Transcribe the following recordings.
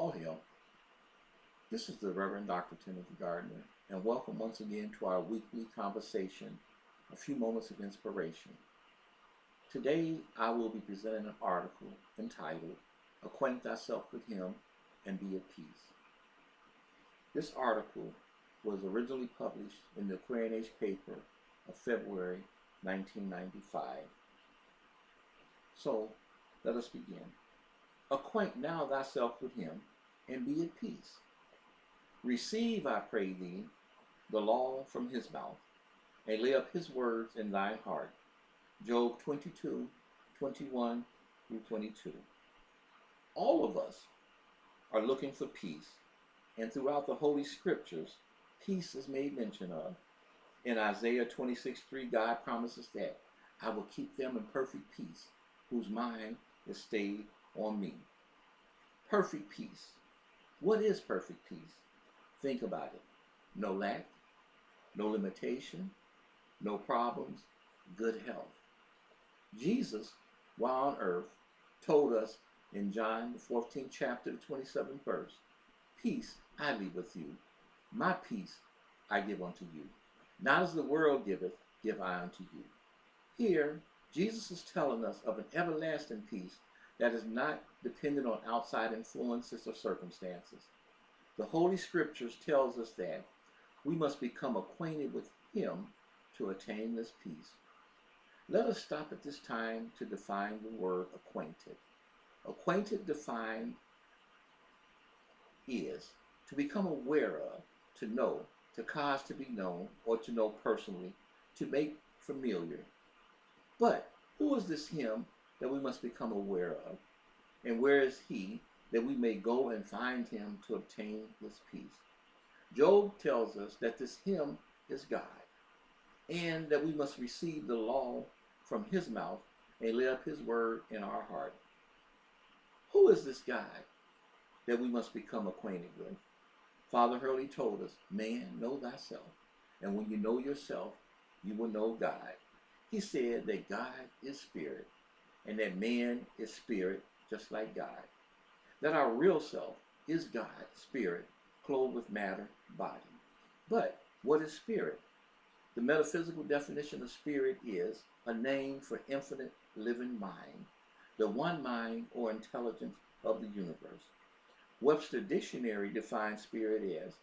All hail. This is the Reverend Dr. Timothy Gardner, and welcome once again to our weekly conversation, A Few Moments of Inspiration. Today, I will be presenting an article entitled, Acquaint Thyself with Him and Be at Peace. This article was originally published in the Acquaint paper of February 1995. So, let us begin. Acquaint now thyself with him, and be at peace. Receive, I pray thee, the law from his mouth, and lay up his words in thy heart. Job 22:21 through 22. All of us are looking for peace, and throughout the Holy Scriptures, peace is made mention of. In Isaiah 26:3, God promises that I will keep them in perfect peace, whose mind is stayed on me. Perfect peace. What is perfect peace? Think about it. No lack, no limitation, no problems, good health. Jesus, while on earth, told us in John the 14th chapter, the 27th verse, peace I leave with you, my peace I give unto you. Not as the world giveth, give I unto you. Here, Jesus is telling us of an everlasting peace that is not dependent on outside influences or circumstances. The Holy Scriptures tells us that we must become acquainted with Him to attain this peace. Let us stop at this time to define the word acquainted. Acquainted defined is to become aware of, to know, to cause to be known, or to know personally, to make familiar. But who is this Him that we must become aware of? And where is He that we may go and find Him to obtain this peace? Job tells us that this Him is God, and that we must receive the law from His mouth and lay up His word in our heart. Who is this God that we must become acquainted with? Father Hurley told us, man, know thyself, and when you know yourself, you will know God. He said that God is spirit, and that man is spirit just like God. That our real self is God, spirit, clothed with matter, body. But what is spirit? The metaphysical definition of spirit is a name for infinite living mind, the one mind or intelligence of the universe. Webster Dictionary defines spirit as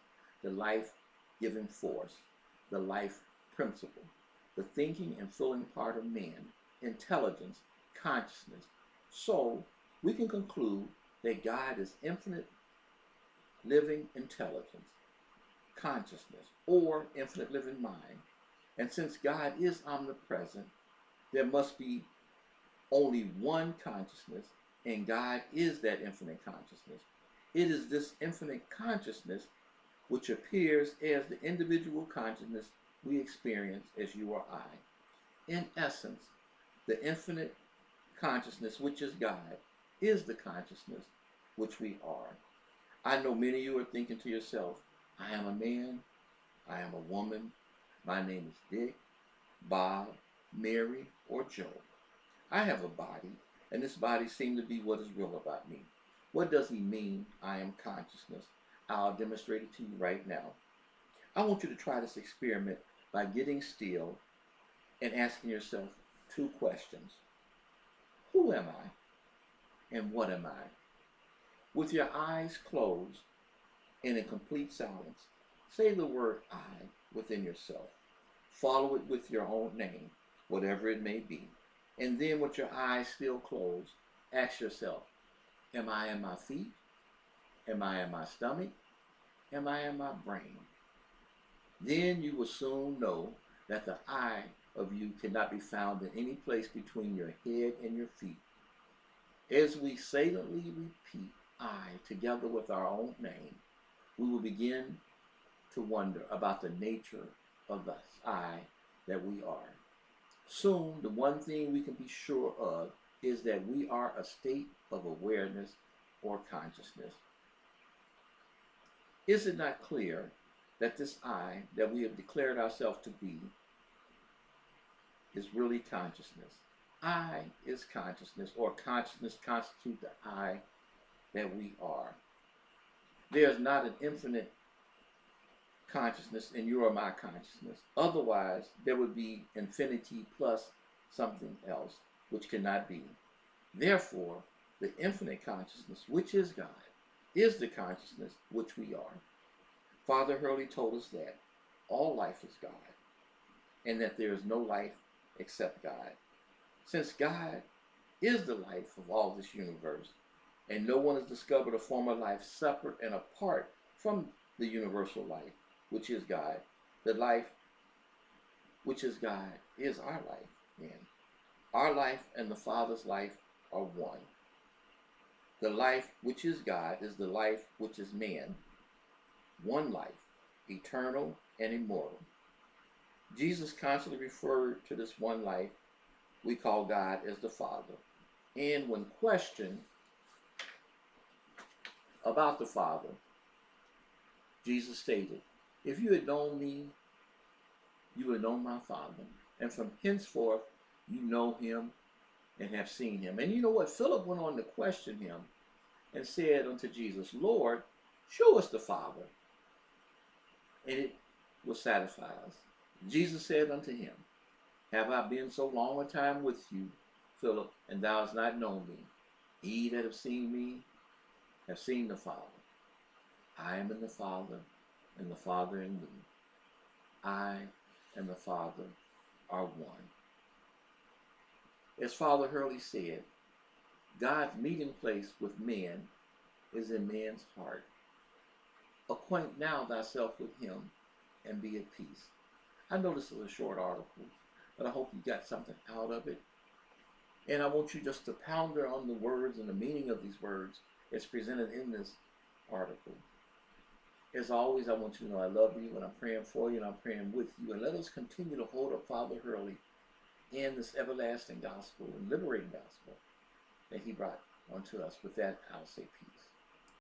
the life-giving force, the life principle, the thinking and feeling part of man, intelligence, consciousness. So, we can conclude that God is infinite living intelligence, consciousness, or infinite living mind. And since God is omnipresent, there must be only one consciousness, and God is that infinite consciousness. It is this infinite consciousness which appears as the individual consciousness we experience as you or I. In essence, the infinite consciousness, which is God, is the consciousness which we are. I know many of you are thinking to yourself, I am a man, I am a woman, my name is Dick, Bob, Mary, or Joe. I have a body, and this body seems to be what is real about me. What does he mean, I am consciousness? I'll demonstrate it to you right now. I want you to try this experiment by getting still and asking yourself two questions. Who am I? And what am I? With your eyes closed and in complete silence, say the word I within yourself. Follow it with your own name, whatever it may be. And then with your eyes still closed, ask yourself, am I in my feet? Am I in my stomach? Am I in my brain? Then you will soon know that the I of you cannot be found in any place between your head and your feet. As we silently repeat I together with our own name, we will begin to wonder about the nature of the I that we are. Soon, the one thing we can be sure of is that we are a state of awareness or consciousness. Is it not clear that this I that we have declared ourselves to be is really consciousness? I is consciousness, or consciousness constitutes the I that we are. There is not an infinite consciousness in your or my consciousness. Otherwise, there would be infinity plus something else, which cannot be. Therefore, the infinite consciousness, which is God, is the consciousness which we are. Father Hurley told us that all life is God, and that there is no life except God. Since God is the life of all this universe, and no one has discovered a form of life separate and apart from the universal life, which is God, the life which is God is our life. And our life and the Father's life are one. The life which is God is the life which is man. One life, eternal and immortal. Jesus constantly referred to this one life we call God as the Father. And when questioned about the Father, Jesus stated, "If you had known me, you would have known my Father. And from henceforth, you know him and have seen him." And you know what? Philip went on to question him and said unto Jesus, "Lord, show us the Father, and it will satisfy us." Jesus said unto him, "Have I been so long a time with you, Philip, and thou hast not known me? He that hath seen me have seen the Father. I am in the Father, and the Father in me. I and the Father are one." As Father Hurley said, God's meeting place with man is in man's heart. Acquaint now thyself with him and be at peace. I know this is a short article, but I hope you got something out of it. And I want you just to ponder on the words and the meaning of these words as presented in this article. As always, I want you to know I love you, and I'm praying for you, and I'm praying with you. And let us continue to hold up Father Hurley in this everlasting gospel and liberating gospel that he brought unto us. With that, I'll say peace.